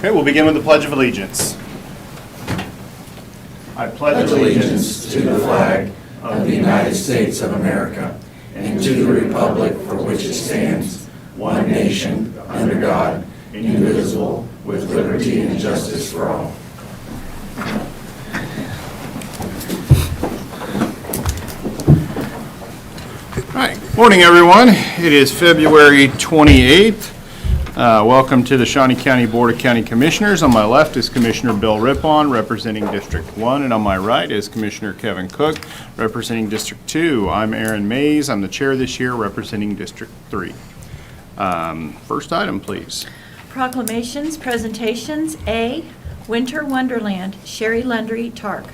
Okay, we'll begin with the Pledge of Allegiance. I pledge allegiance to the flag of the United States of America and to the republic for which it stands, one nation, under God, indivisible, with liberty and justice for all. All right, morning everyone. It is February 28th. Welcome to the Shawnee County Board of County Commissioners. On my left is Commissioner Bill Rippon, representing District 1, and on my right is Commissioner Kevin Cook, representing District 2. I'm Aaron Mays. I'm the chair this year, representing District 3. First item, please. Proclamations, presentations. A, Winter Wonderland, Sherry Lundry, Tark.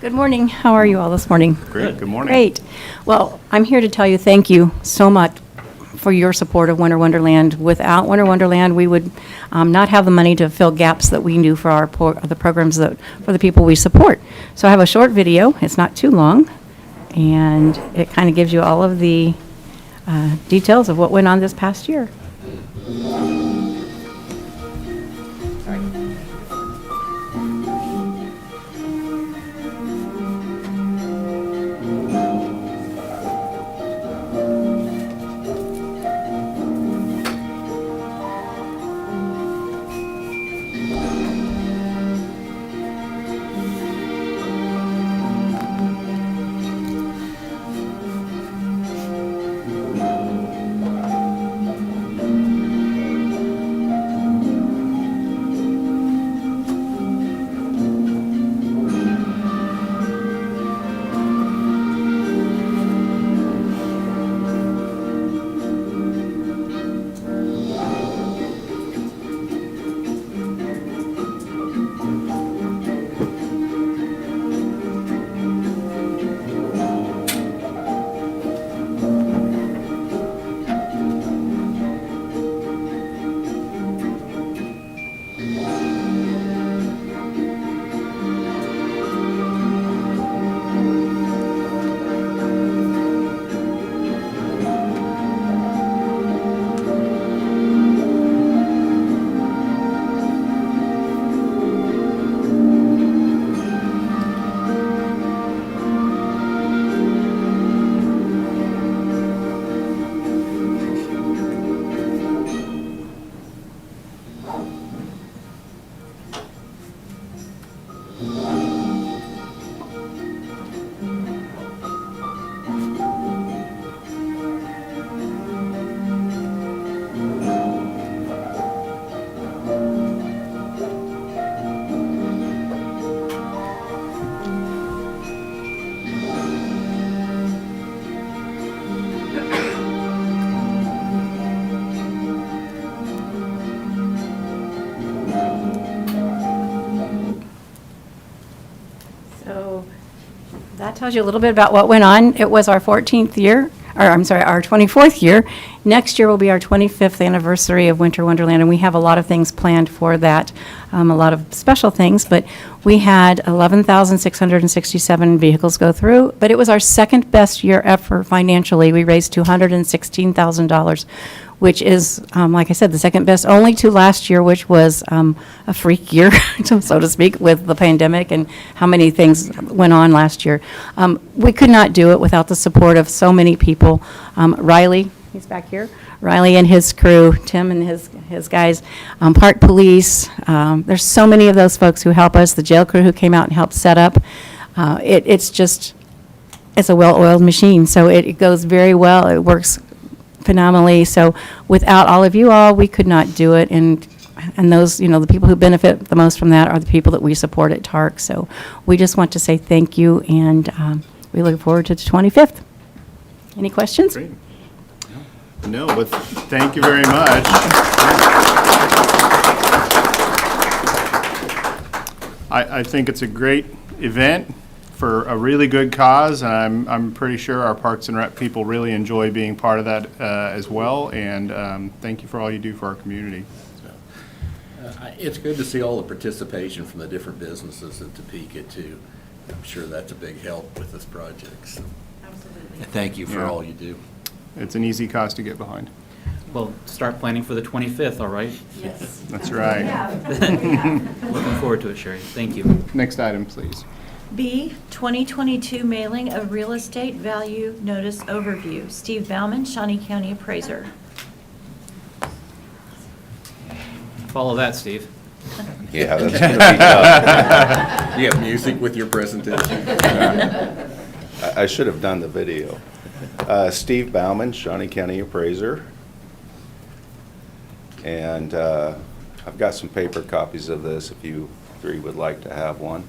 Good morning. How are you all this morning? Great, good morning. Great. Well, I'm here to tell you thank you so much for your support of Winter Wonderland. Without Winter Wonderland, we would not have the money to fill gaps that we do for the programs for the people we support. So I have a short video. It's not too long, and it kind of gives you all of the details of what went on this past year. So that tells you a little bit about what went on. It was our 14th year, or I'm sorry, our 24th year. Next year will be our 25th anniversary of Winter Wonderland, and we have a lot of things planned for that, a lot of special things, but we had 11,667 vehicles go through, but it was our second best year ever financially. We raised $216,000, which is, like I said, the second best, only to last year, which was a freak year, so to speak, with the pandemic and how many things went on last year. We could not do it without the support of so many people. Riley, he's back here. Riley and his crew, Tim and his guys, Park Police. There's so many of those folks who help us. The jail crew who came out and helped set up. It's a well-oiled machine, so it goes very well. It works phenomenally. So without all of you all, we could not do it. And those, the people who benefit the most from that are the people that we support at TARC. So we just want to say thank you, and we look forward to the 25th. Any questions? Great. No, but thank you very much. I think it's a great event for a really good cause, and I'm pretty sure our Parks and Rec people really enjoy being part of that as well, and thank you for all you do for our community. It's good to see all the participation from the different businesses at Topeka too. I'm sure that's a big help with this project. So. Absolutely. Thank you for all you do. It's an easy cause to get behind. Well, start planning for the 25th, all right? Yes. That's right. Looking forward to it, Sherry. Thank you. Next item, please. B, 2022 mailing of real estate value notice overview. Steve Bauman, Shawnee County Appraiser. Follow that, Steve. Yeah, that's going to be tough. You have music with your presentation? I should have done the video. Steve Bauman, Shawnee County Appraiser. And I've got some paper copies of this if you three would like to have one.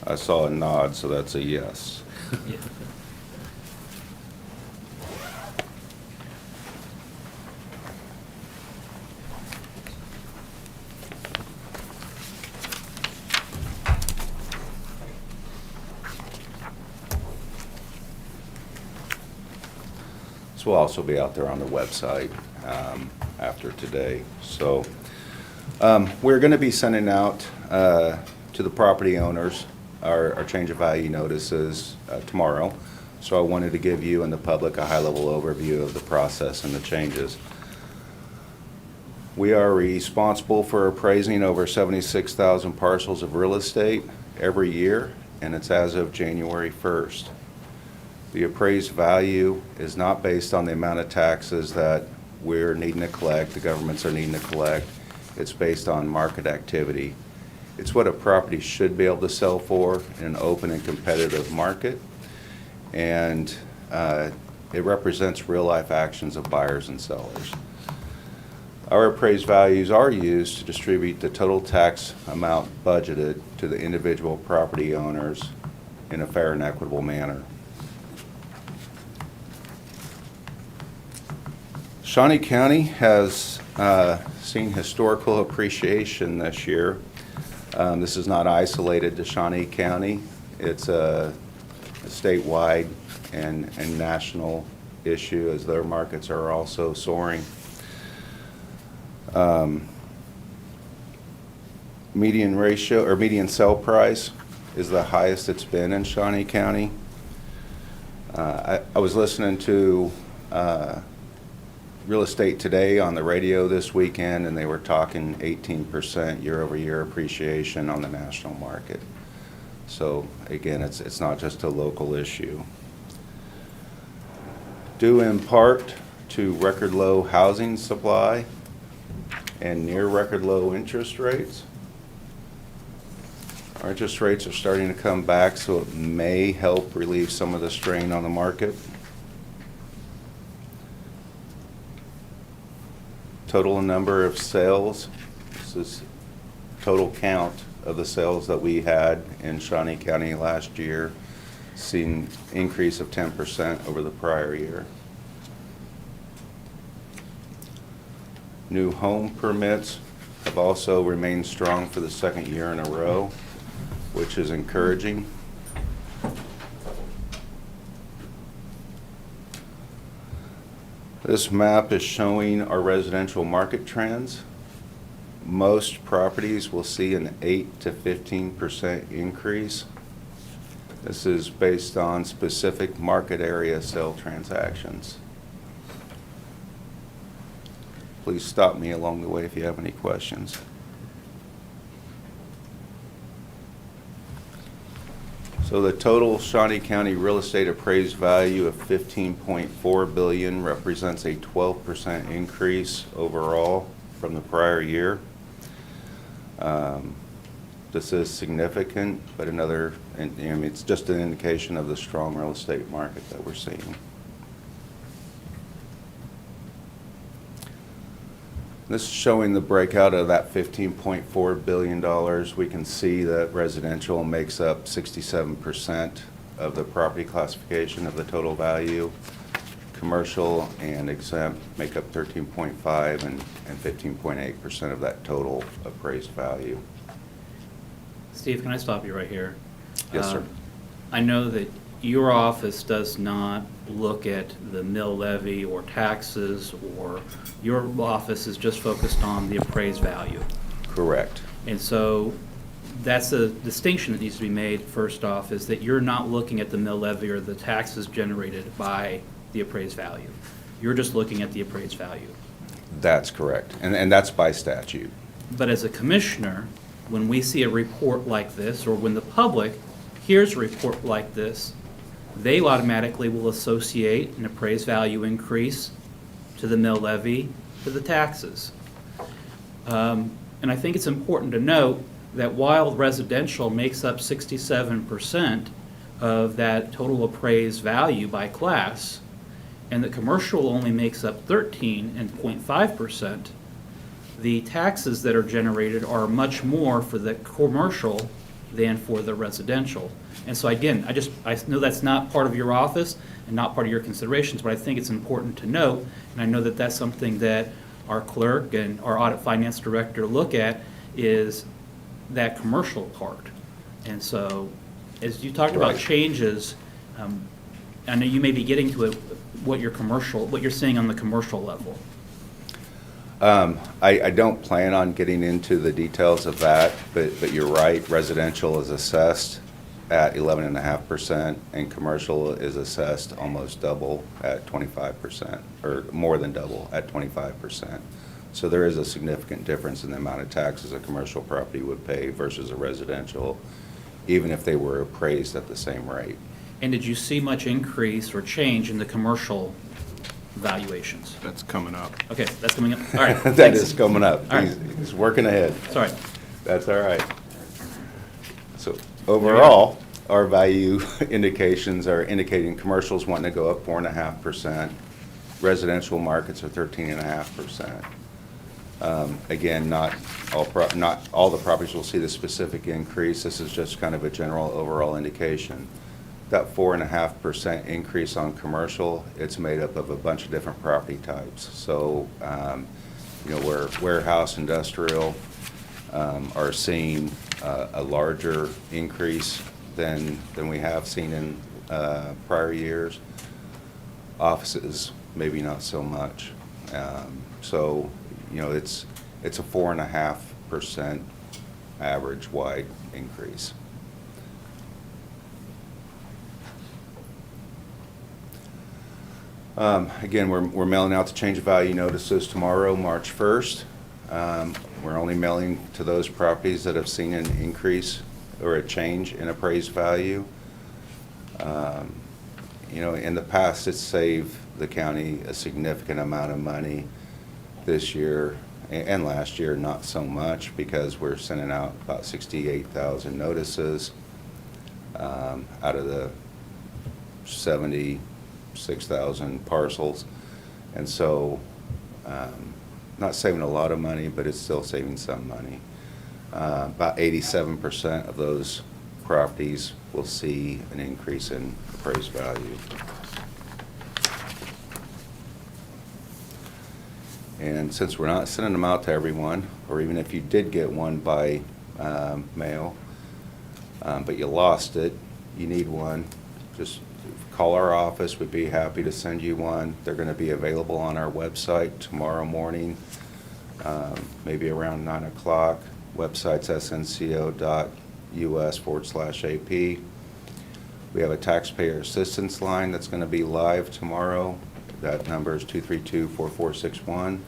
I saw a nod, so that's a yes. Yeah. This will also be out there on the website after today. So we're going to be sending out to the property owners our change of value notices tomorrow. So I wanted to give you and the public a high-level overview of the process and the changes. We are responsible for appraising over 76,000 parcels of real estate every year, and it's as of January 1st. The appraised value is not based on the amount of taxes that we're needing to collect, the governments are needing to collect. It's based on market activity. It's what a property should be able to sell for in an open and competitive market. And it represents real-life actions of buyers and sellers. Our appraised values are used to distribute the total tax amount budgeted to the individual property owners in a fair and equitable manner. Shawnee County has seen historical appreciation this year. This is not isolated to Shawnee County. It's a statewide and national issue as their markets are also soaring. Median ratio or median sell price is the highest it's been in Shawnee County. I was listening to Real Estate Today on the radio this weekend, and they were talking 18% year-over-year appreciation on the national market. So again, it's not just a local issue. Due in part to record low housing supply and near record low interest rates. Our interest rates are starting to come back, so it may help relieve some of the strain on the market. Total number of sales, this is total count of the sales that we had in Shawnee County last year, seen increase of 10% over the prior year. New home permits have also remained strong for the second year in a row, which is encouraging. This map is showing our residential market trends. Most properties will see an 8 to 15% increase. This is based on specific market area sale transactions. Please stop me along the way if you have any questions. So the total Shawnee County real estate appraised value of $15.4 billion represents a 12% increase overall from the prior year. This is significant, but it's just an indication of the strong real estate market that we're seeing. This is showing the breakout of that $15.4 billion. We can see that residential makes up 67% of the property classification of the total value. Commercial and exempt make up 13.5% and 15.8% of that total appraised value. Steve, can I stop you right here? Yes, sir. I know that your office does not look at the mill levy or taxes, or your office is just focused on the appraised value. Correct. And so that's a distinction that needs to be made, first off, is that you're not looking at the mill levy or the taxes generated by the appraised value. You're just looking at the appraised value. That's correct, and that's by statute. But as a commissioner, when we see a report like this, or when the public hears a report like this, they automatically will associate an appraised value increase to the mill levy, to the taxes. And I think it's important to note that while residential makes up 67% of that total appraised value by class, and the commercial only makes up 13.5%, the taxes that are generated are much more for the commercial than for the residential. And so again, I know that's not part of your office and not part of your considerations, but I think it's important to note, and I know that that's something that our clerk and our audit finance director look at, is that commercial part. And so, as you talked about Right. changes, I know you may be getting to it, what you're seeing on the commercial level. I don't plan on getting into the details of that, but you're right, residential is assessed at 11.5%, and commercial is assessed almost double at 25%, or more than double at 25%. So there is a significant difference in the amount of taxes a commercial property would pay versus a residential, even if they were appraised at the same rate. And did you see much increase or change in the commercial valuations? That's coming up. Okay, that's coming up. All right. That thanks. is coming up. All right. He's working ahead. Sorry. That's all right. So overall, our value indications are indicating commercials wanting to go up 4.5%. Residential markets are 13.5%. Again, not all the properties will see the specific increase. This is just kind of a general overall indication. That 4.5% increase on commercial, it's made up of a bunch of different property types. So, where warehouse, industrial are seeing a larger increase than we have seen in prior years. Offices, maybe not so much. So, it's a 4.5% average wide increase. Again, we're mailing out the change of value notices tomorrow, March 1st. We're only mailing to those properties that have seen an increase or a change in appraised value. In the past, it's saved the county a significant amount of money. This year and last year, not so much, because we're sending out about 68,000 notices out of the 76,000 parcels. And so, not saving a lot of money, but it's still saving some money. About 87% of those properties will see an increase in appraised value. And since we're not sending them out to everyone, or even if you did get one by mail, but you lost it, you need one, just call our office. We'd be happy to send you one. They're going to be available on our website tomorrow morning, maybe around 9 o'clock. Website's snco.us/AP. We have a taxpayer assistance line that's going to be live tomorrow. That number is 232-4461.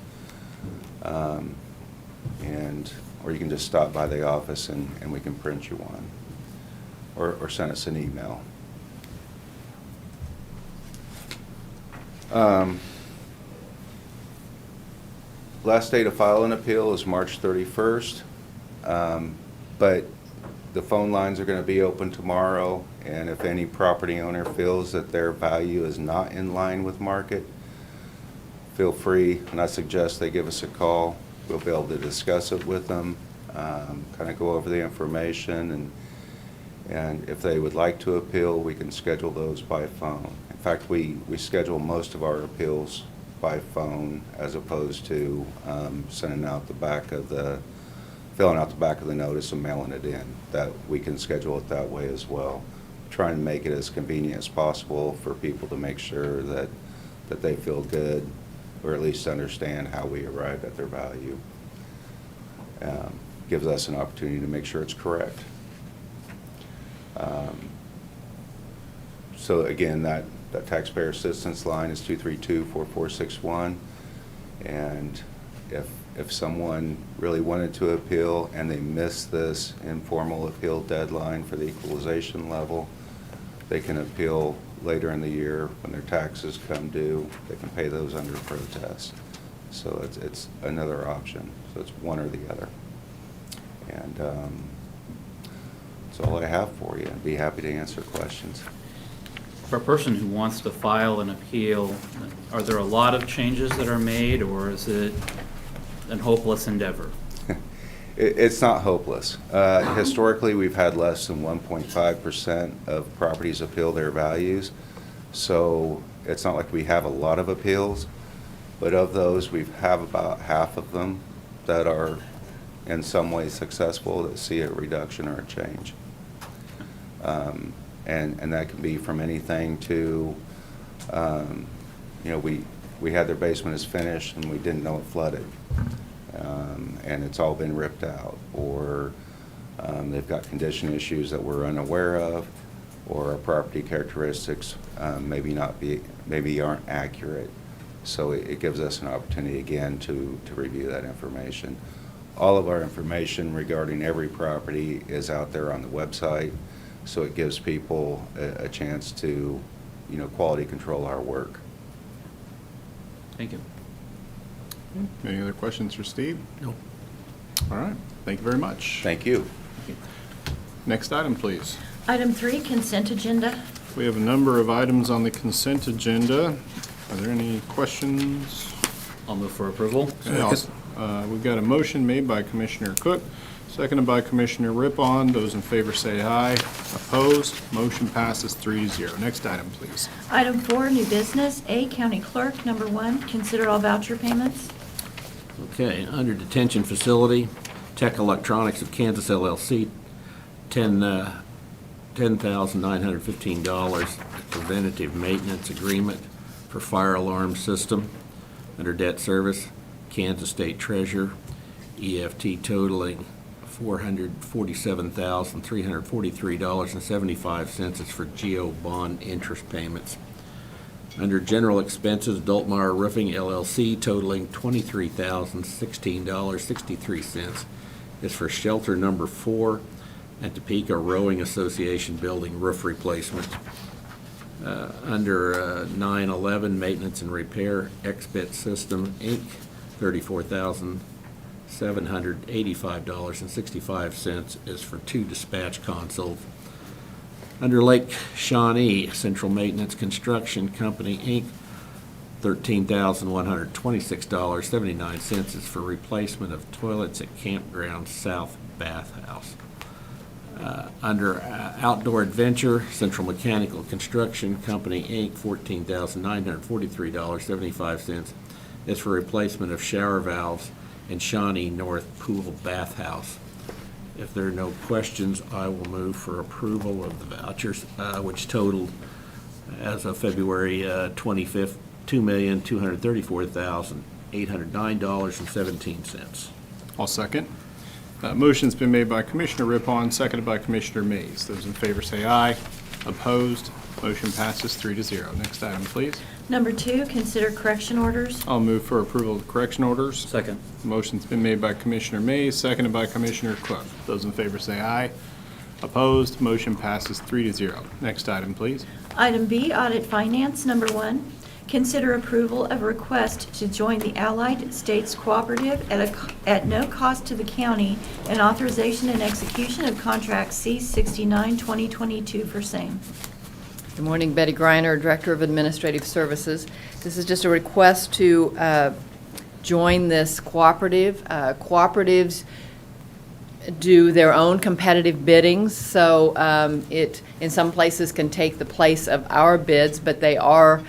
Or you can just stop by the office and we can print you one. Or send us an email. Last day to file an appeal is March 31st. But the phone lines are going to be open tomorrow, and if any property owner feels that their value is not in line with market, feel free, and I suggest they give us a call. We'll be able to discuss it with them, kind of go over the information, and if they would like to appeal, we can schedule those by phone. In fact, we schedule most of our appeals by phone as opposed to filling out the back of the notice and mailing it in. That we can schedule it that way as well. Trying to make it as convenient as possible for people to make sure that they feel good, or at least understand how we arrived at their value. Gives us an opportunity to make sure it's correct. So again, that the taxpayer assistance line is 232-4461. And if someone really wanted to appeal and they missed this informal appeal deadline for the equalization level, they can appeal later in the year when their taxes come due. They can pay those under protest. So it's another option. So it's one or the other. And that's all I have for you. I'd be happy to answer questions. For a person who wants to file an appeal, are there a lot of changes that are made, or is it an hopeless endeavor? It's not hopeless. Historically, we've had less than 1.5% of properties appeal their values. So it's not like we have a lot of appeals, but of those, we have about half of them that are in some way successful, that see a reduction or a change. And that can be from anything to, we had their basement is finished and we didn't know it flooded. And it's all been ripped out, or they've got condition issues that we're unaware of, or our property characteristics maybe aren't accurate. So it gives us an opportunity again to review that information. All of our information regarding every property is out there on the website, so it gives people a chance to, quality control our work. Thank you. Any other questions for Steve? No. All right, thank you very much. Thank you. Next item, please. Item 3, consent agenda. We have a number of items on the consent agenda. Are there any questions? I'll move for approval. We've got a motion made by Commissioner Cook, seconded by Commissioner Rippon. Those in favor say aye. Opposed? Motion passes 3-0. Next item, please. Item 4, new business. A, County Clerk. Number 1, consider all voucher payments. Okay, under detention facility, Tech Electronics of Kansas LLC, $10,915 preventative maintenance agreement for fire alarm system. Under debt service, Kansas State Treasurer, EFT totaling $447,343.75 is for GO bond interest payments. Under general expenses, Doltmeyer Roofing LLC totaling $23,016.63 is for shelter number 4 at Topeka Rowing Association building roof replacement. Under 911 maintenance and repair, XBIT System Inc., $34,785.65 is for 2 dispatch consoles. Under Lake Shawnee, Central Maintenance Construction Company Inc., $13,126.79 is for replacement of toilets at Campground South Bathhouse. Under Outdoor Adventure, Central Mechanical Construction Company Inc., $14,943.75 is for replacement of shower valves in Shawnee North Pool Bathhouse. If there are no questions, I will move for approval of the vouchers, which totaled, as of February 25th, $2,234,809.17. I'll second. Motion's been made by Commissioner Rippon, seconded by Commissioner Mays. Those in favor say aye. Opposed? Motion passes 3-0. Next item, please. Number 2, consider correction orders. I'll move for approval of the correction orders. Second. Motion's been made by Commissioner Mays, seconded by Commissioner Cook. Those in favor say aye. Opposed? Motion passes 3-0. Next item, please. Item B, audit finance. Number 1, consider approval of a request to join the Allied States Cooperative at no cost to the county and authorization and execution of contract C-69-2022 for same. Good morning, Betty Greiner, Director of Administrative Services. This is just a request to join this cooperative. Cooperatives do their own competitive biddings, so it, in some places, can take the place of our bids, but they are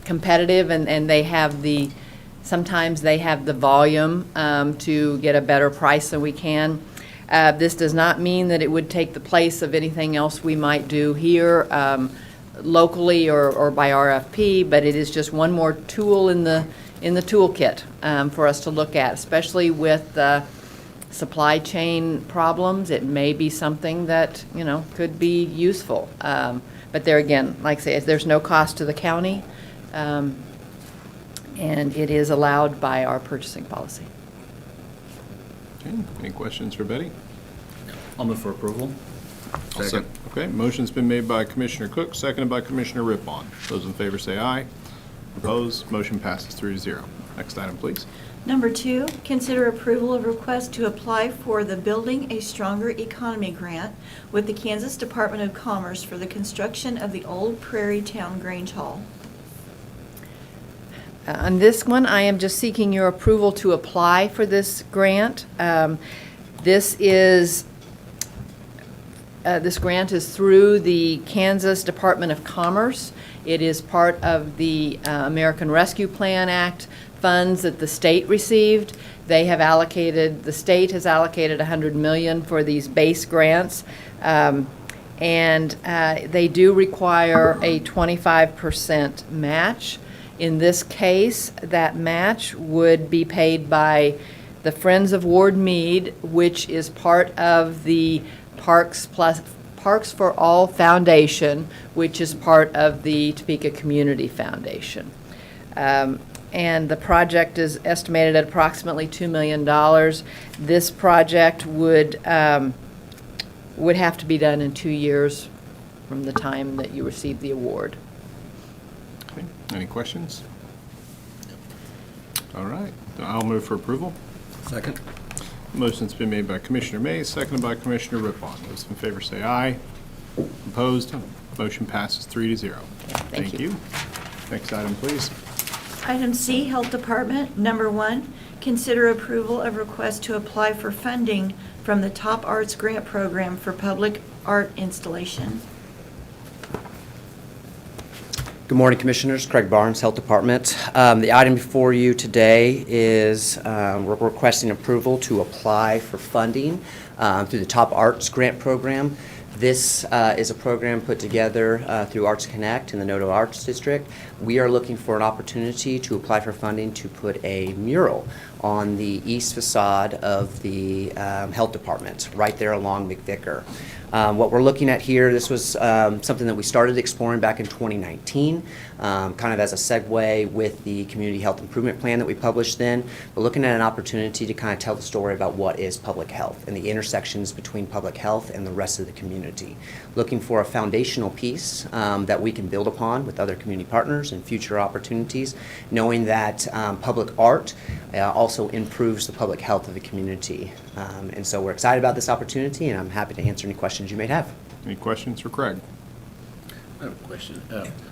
competitive, and they have sometimes they have the volume to get a better price than we can. This does not mean that it would take the place of anything else we might do here locally or by RFP, but it is just one more tool in the toolkit for us to look at, especially with supply chain problems. It may be something that, could be useful. But there again, like I say, there's no cost to the county, and it is allowed by our purchasing policy. Okay, any questions for Betty? I'll move for approval. Second. Okay, motion's been made by Commissioner Cook, seconded by Commissioner Rippon. Those in favor say aye. Opposed, motion passes 3-0. Next item, please. Number 2, consider approval of request to apply for the Building a Stronger Economy grant with the Kansas Department of Commerce for the construction of the Old Prairie Town Grange Hall. On this one, I am just seeking your approval to apply for this grant. This grant is through the Kansas Department of Commerce. It is part of the American Rescue Plan Act funds that the state received. The state has allocated $100 million for these base grants. And they do require a 25% match. In this case, that match would be paid by the Friends of Ward Meade, which is part of the Parks for All Foundation, which is part of the Topeka Community Foundation. And the project is estimated at approximately $2 million. This project would have to be done in 2 years from the time that you receive the award. Okay, any questions? All right, I'll move for approval. Second. Motion's been made by Commissioner Mays, seconded by Commissioner Rippon. Those in favor say aye. Opposed, motion passes 3-0. Thank you. Next item, please. Item C, Health Department. Number 1, consider approval of request to apply for funding from the Top Arts Grant Program for public art installation. Good morning, Commissioners. Craig Barnes, Health Department. The item before you today is we're requesting approval to apply for funding through the Top Arts Grant Program. This is a program put together through Arts Connect in the Noto Arts District. We are looking for an opportunity to apply for funding to put a mural on the east facade of the Health Department, right there along McVicker. What we're looking at here, this was something that we started exploring back in 2019, kind of as a segue with the Community Health Improvement Plan that we published then. We're looking at an opportunity to kind of tell the story about what is public health and the intersections between public health and the rest of the community. Looking for a foundational piece that we can build upon with other community partners and future opportunities, knowing that public art also improves the public health of the community. And so we're excited about this opportunity, and I'm happy to answer any questions you may have. Any questions for Craig? I have a question.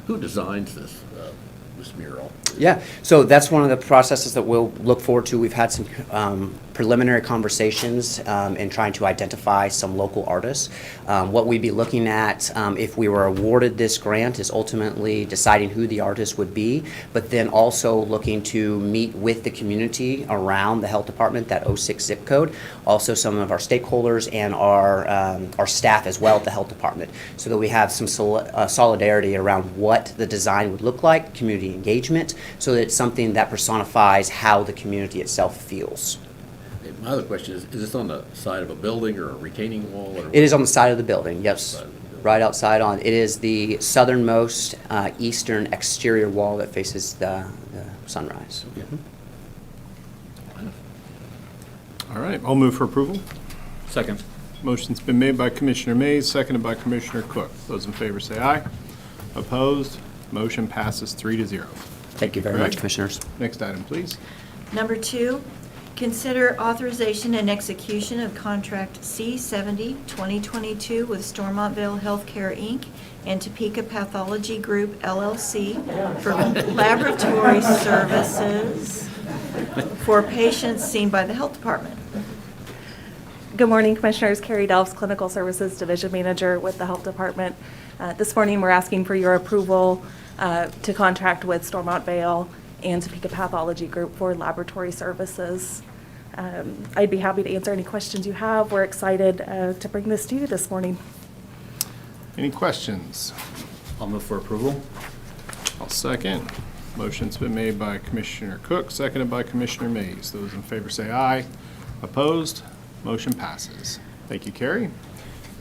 Who designs this mural? Yeah, so that's one of the processes that we'll look forward to. We've had some preliminary conversations in trying to identify some local artists. What we'd be looking at if we were awarded this grant is ultimately deciding who the artist would be, but then also looking to meet with the community around the health department, that 06 zip code, also some of our stakeholders and our staff as well at the health department, so that we have some solidarity around what the design would look like, community engagement, so that it's something that personifies how the community itself feels. My other question is this on the side of a building or a retaining wall? Or It is on the side of the building, yes, Side of the building. right outside on. It is the southernmost eastern exterior wall that faces the sunrise. All right, I'll move for approval. Second. Motion's been made by Commissioner Mays, seconded by Commissioner Cook. Those in favor say aye. Opposed, motion passes 3-0. Thank you very much, Craig. Commissioners. Next item, please. Number 2, consider authorization and execution of contract C-70-2022 with Stormontville Healthcare, Inc. and Topeka Pathology Group, LLC, for laboratory services for patients seen by the Health Department. Good morning, Commissioners. Carrie Delphs, Clinical Services Division Manager with the Health Department. This morning, we're asking for your approval to contract with Stormontville and Topeka Pathology Group for laboratory services. I'd be happy to answer any questions you have. We're excited to bring this to you this morning. Any questions? I'll move for approval. I'll second. Motion's been made by Commissioner Cook, seconded by Commissioner Mays. Those in favor say aye. Opposed, motion passes. Thank you, Carrie.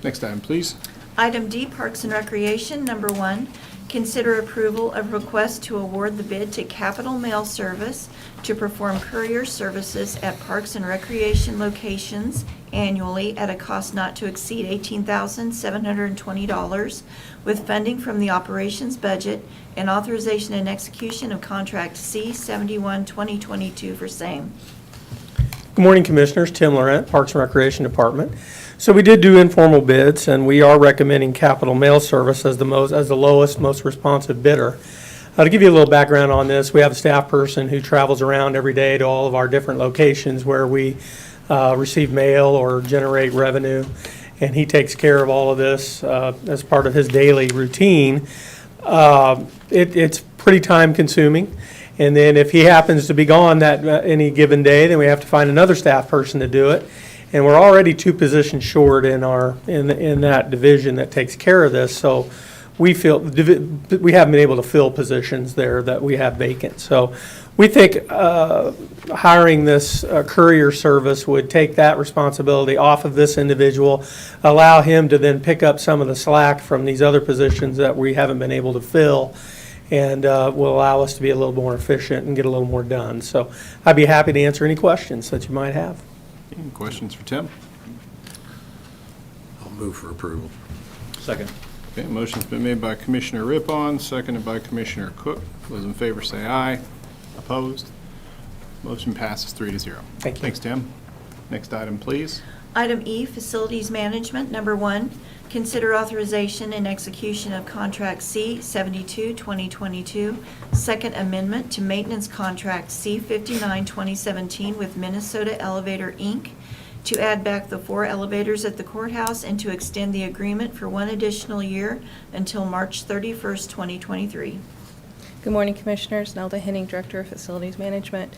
Next item, please. Item D, Parks and Recreation, number 1, consider approval of request to award the bid to Capital Mail Service to perform courier services at Parks and Recreation locations annually at a cost not to exceed $18,720 with funding from the operations budget and authorization and execution of contract C-71-2022 for same. Good morning, Commissioners. Tim Laurent, Parks and Recreation Department. So we did do informal bids, and we are recommending Capital Mail Service as the lowest, most responsive bidder. To give you a little background on this, we have a staff person who travels around every day to all of our different locations where we receive mail or generate revenue, and he takes care of all of this as part of his daily routine. It's pretty time-consuming. And then if he happens to be gone that any given day, then we have to find another staff person to do it. And we're already 2 positions short in that division that takes care of this. So we feel we haven't been able to fill positions there that we have vacant. So we think hiring this courier service would take that responsibility off of this individual, allow him to then pick up some of the slack from these other positions that we haven't been able to fill, and will allow us to be a little more efficient and get a little more done. So I'd be happy to answer any questions that you might have. Any questions for Tim? I'll move for approval. Second. Okay, motion's been made by Commissioner Rippon, seconded by Commissioner Cook. Those in favor say aye. Opposed? Motion passes 3-0. Thank you. Thanks, Tim. Next item, please. Item E, Facilities Management, number 1, consider authorization and execution of contract C-72-2022, second amendment to maintenance contract C-59-2017 with Minnesota Elevator, Inc., to add back the 4 elevators at the courthouse and to extend the agreement for 1 additional year until March 31st, 2023. Good morning, Commissioners. Nelda Henning, Director of Facilities Management.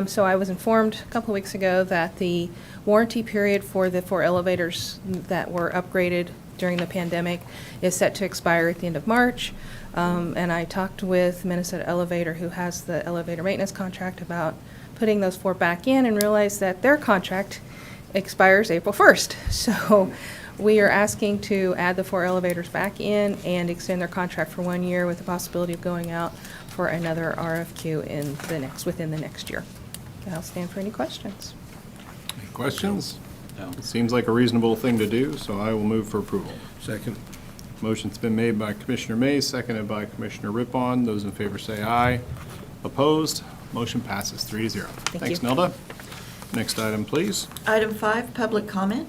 So I was informed a couple of weeks ago that the warranty period for the 4 elevators that were upgraded during the pandemic is set to expire at the end of March. And I talked with Minnesota Elevator, who has the elevator maintenance contract, about putting those 4 back in, and realized that their contract expires April 1st. So we are asking to add the 4 elevators back in and extend their contract for 1 year with the possibility of going out for another RFQ within the next year. I'll stand for any questions. Any questions? No. It seems like a reasonable thing to do, so I will move for approval. Second. Motion's been made by Commissioner Mays, seconded by Commissioner Rippon. Those in favor say aye. Opposed? Motion passes 3-0. Thanks, you. Nelda. Next item, please. Item 5, public comment.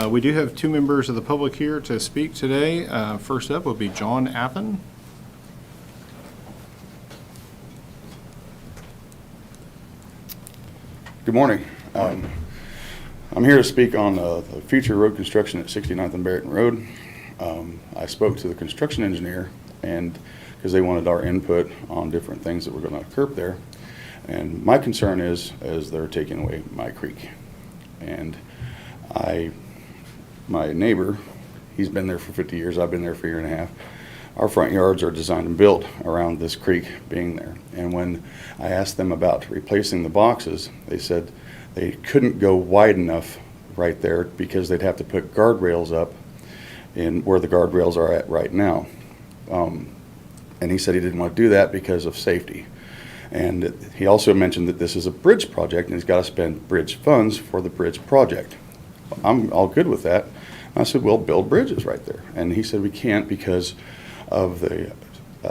We do have 2 members of the public here to speak today. First up will be John Appen. Good morning. I'm here to speak on the future road construction at 69th and Barrington Road. I spoke to the construction engineer, and because they wanted our input on different things that were going to occur there. And my concern is they're taking away my creek. And my neighbor, he's been there for 50 years, I've been there for a year and a half. Our front yards are designed and built around this creek being there. And when I asked them about replacing the boxes, they said they couldn't go wide enough right there because they'd have to put guardrails up in where the guardrails are at right now. And he said he didn't want to do that because of safety. And he also mentioned that this is a bridge project and he's got to spend bridge funds for the bridge project. I'm all good with that. I said, well, build bridges right there. And he said we can't because of the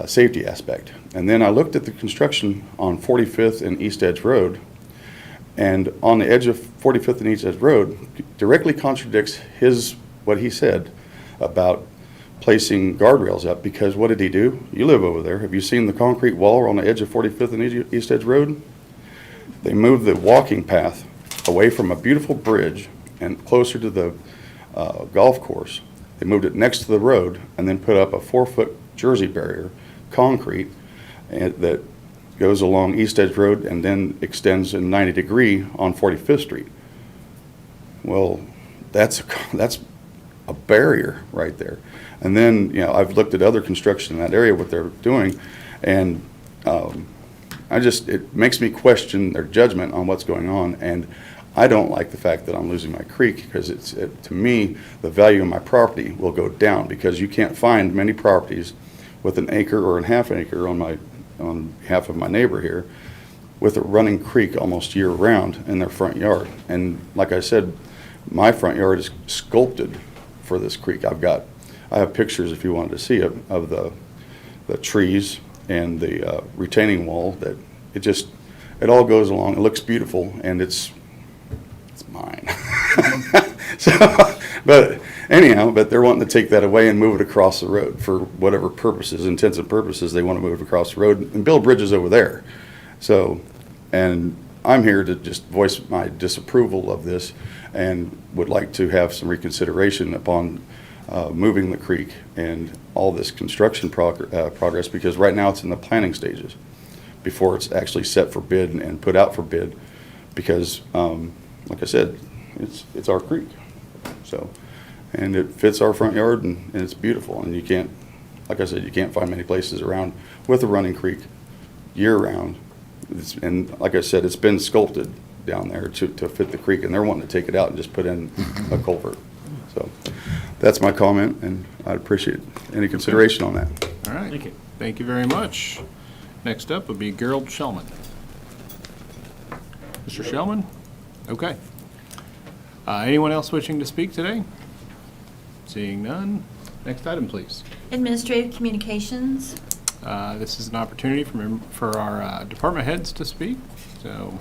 safety aspect. And then I looked at the construction on 45th and East Edge Road, and on the edge of 45th and East Edge Road directly contradicts what he said about placing guardrails up, because what did he do? You live over there. Have you seen the concrete wall on the edge of 45th and East Edge Road? They moved the walking path away from a beautiful bridge and closer to the golf course. They moved it next to the road and then put up a 4-foot Jersey barrier, concrete, that goes along East Edge Road and then extends in 90-degree on 45th Street. Well, that's a barrier right there. And then, I've looked at other construction in that area, what they're doing, and it makes me question their judgment on what's going on. And I don't like the fact that I'm losing my creek, because to me, the value of my property will go down, because you can't find many properties with an acre or a half acre on behalf of my neighbor here, with a running creek almost year-round in their front yard. And like I said, my front yard is sculpted for this creek. I have pictures, if you wanted to see it, of the trees and the retaining wall, that it all goes along. It looks beautiful, and it's mine. So, but anyhow, they're wanting to take that away and move it across the road for whatever purposes, intents and purposes. They want to move it across the road and build bridges over there. So, and I'm here to just voice my disapproval of this, and would like to have some reconsideration upon moving the creek and all this construction progress, because right now it's in the planning stages before it's actually set for bid and put out for bid, because like I said, it's our creek. So, and it fits our front yard, and it's beautiful, and you can't, like I said, you can't find many places around with a running creek year-round. And like I said, it's been sculpted down there to fit the creek, and they're wanting to take it out and just put in a culvert. So that's my comment, and I'd appreciate any consideration on that. All right. Thank you. Thank you very much. Next up would be Gerald Shellman. Mr. Shellman? Okay. Anyone else wishing to speak today? Seeing none. Next item, please. Administrative communications. This is an opportunity for our department heads to speak. So,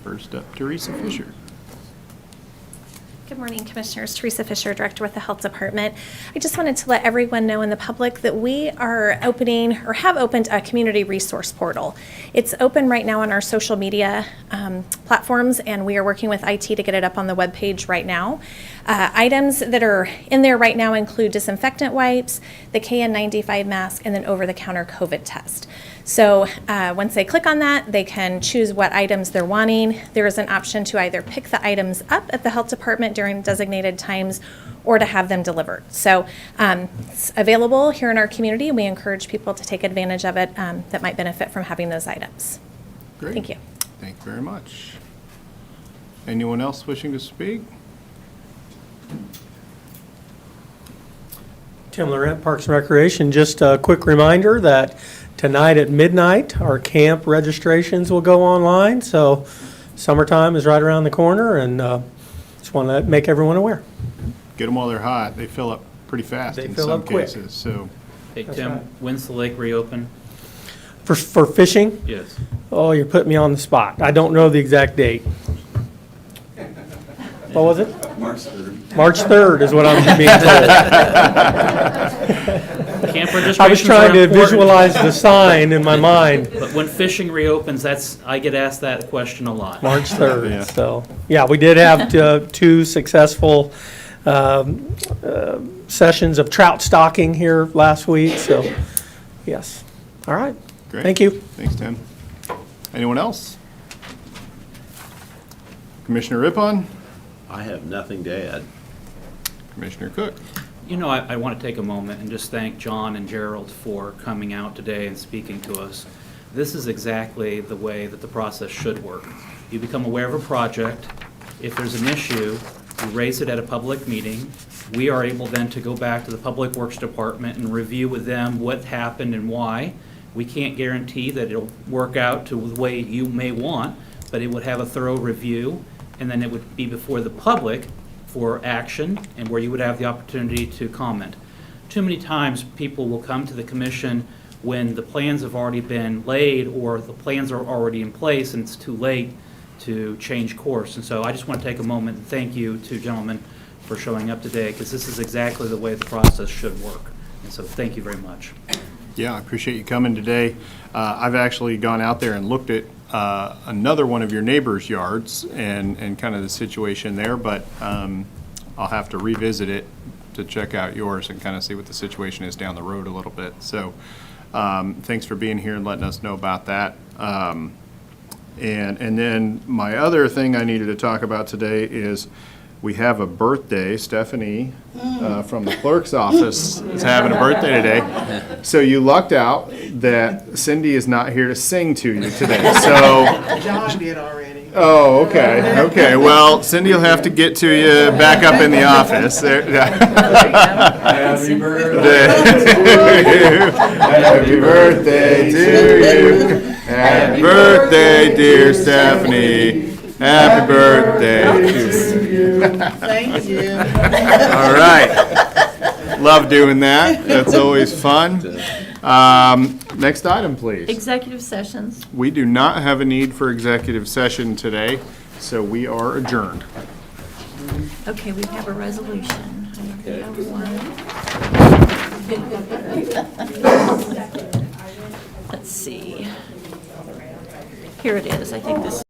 first up, Teresa Fisher. Good morning, Commissioners. Teresa Fisher, Director with the Health Department. I just wanted to let everyone know in the public that we are opening, or have opened, a community resource portal. It's open right now on our social media platforms, and we are working with IT to get it up on the webpage right now. Items that are in there right now include disinfectant wipes, the KN95 mask, and then over-the-counter COVID test. So once they click on that, they can choose what items they're wanting. There is an option to either pick the items up at the health department during designated times, or to have them delivered. So it's available here in our community. We encourage people to take advantage of it that might benefit from having those items. Great. Thank you. Thank you very much. Anyone else wishing to speak? Tim Laurent, Parks and Recreation. Just a quick reminder that tonight at midnight, our camp registrations will go online. So summertime is right around the corner, and just want to make everyone aware. Get them while they're hot. They fill up pretty fast They in fill some up quick. cases. So, Hey, That's Tim, right. when's the lake reopen? For fishing, Yes. oh, you're putting me on the spot. I don't know the exact date. What was it? March 3rd. March 3rd is what I'm being told. Camp I was registrations trying are to important. visualize the sign in my mind. But when fishing reopens, I get asked that question a lot. March 3rd, Yeah. so, yeah, we did have two successful sessions of trout stocking here last week, so, yes. All right, great. thank you. Thanks, Tim. Anyone else? Commissioner Rippon? I have nothing to add. Commissioner Cook? You know, I want to take a moment and just thank John and Gerald for coming out today and speaking to us. This is exactly the way that the process should work. You become aware of a project. If there's an issue, you raise it at a public meeting. We are able then to go back to the Public Works Department and review with them what happened and why. We can't guarantee that it'll work out to the way you may want, but it would have a thorough review, and then it would be before the public for action, and where you would have the opportunity to comment. Too many times, people will come to the commission when the plans have already been laid, or the plans are already in place, and it's too late to change course. And so I just want to take a moment and thank you two gentlemen for showing up today, because this is exactly the way the process should work. And so thank you very much. Yeah, I appreciate you coming today. I've actually gone out there and looked at another one of your neighbors' yards and kind of the situation there, but I'll have to revisit it to check out yours and kind of see what the situation is down the road a little bit. So thanks for being here and letting us know about that. And then my other thing I needed to talk about today is we have a birthday. Stephanie from the clerk's office is having a birthday today. So you lucked out that Cindy is not here to sing to you today. So John did already. Oh, okay, okay. Well, Cindy will have to get to you back up in the office. Happy birthday. Happy birthday to you. Happy birthday, dear Stephanie. Happy birthday to you. Thank you. All right. Love doing that. That's always fun. Next item, please. Executive sessions. We do not have a need for executive session today, so we are adjourned. Okay, we have a resolution. I have one. Let's see. Here it is. I think this